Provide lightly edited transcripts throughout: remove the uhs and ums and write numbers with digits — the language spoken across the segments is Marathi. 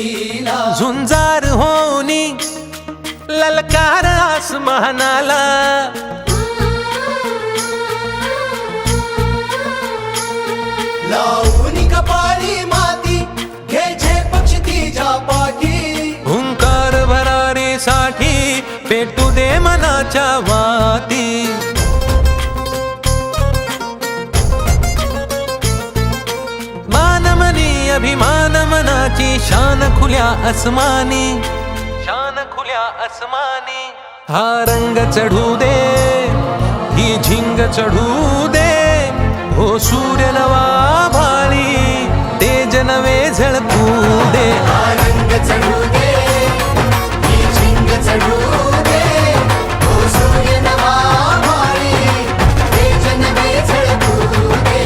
लीला झुंजार होनी ललकार आसमानाला लावून कपाळी माती घे पक्षी तिच्या पाठी हुंकार भरारीसाठी पेटू दे मनाच्या वाती मानमनी अभिमान मनाची शान खुल्या आसमानी शान खुल्या आसमानी हा रंग चढू दे ही झिंग चढू दे हो सूर्य नवा भाळी तेज नवे झळकू दे रंग चढू दे ही झिंग चढू दे हो सूर्य नवा भाळी तेज नवे झळकू दे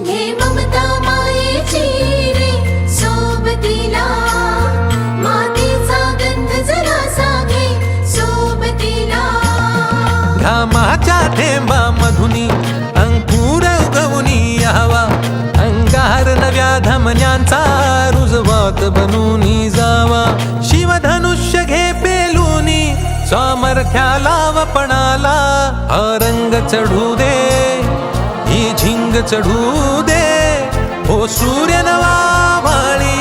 घे ममता मायेची रे सोबतीला मातीचा गंध जरासा घे सोबतीला घामाच्या थेंबा मधुनी अंकुर उगवूनी यावा अंगार नव्या धमन्यांचा रुजवात बनूनी जावा शिवधनुष्य घे पेलूनी सामर्थ्याला वपणाला हा रंग चढू दे ही झिंग चढू दे हो सूर्य नवा भाळी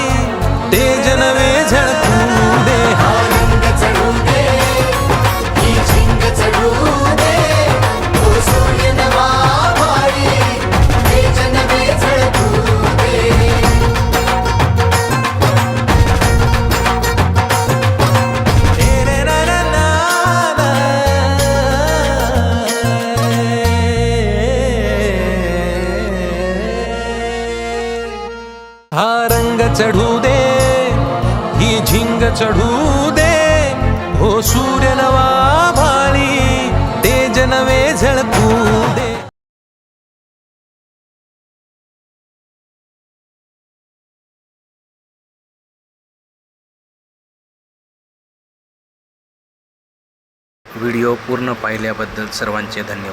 तेज नवे झळकू दे रंग चढू दे ही झिंग चढू दे हो सूर्य नवा भाळी तेज नवे झळकू दे हा रंग चढू दे ही झिंग चढू दे हो सूर्य नवा भाळी तेज नवे झळकू दे व्हिडिओ पूर्ण पाहिल्याबद्दल सर्वांचे धन्यवाद.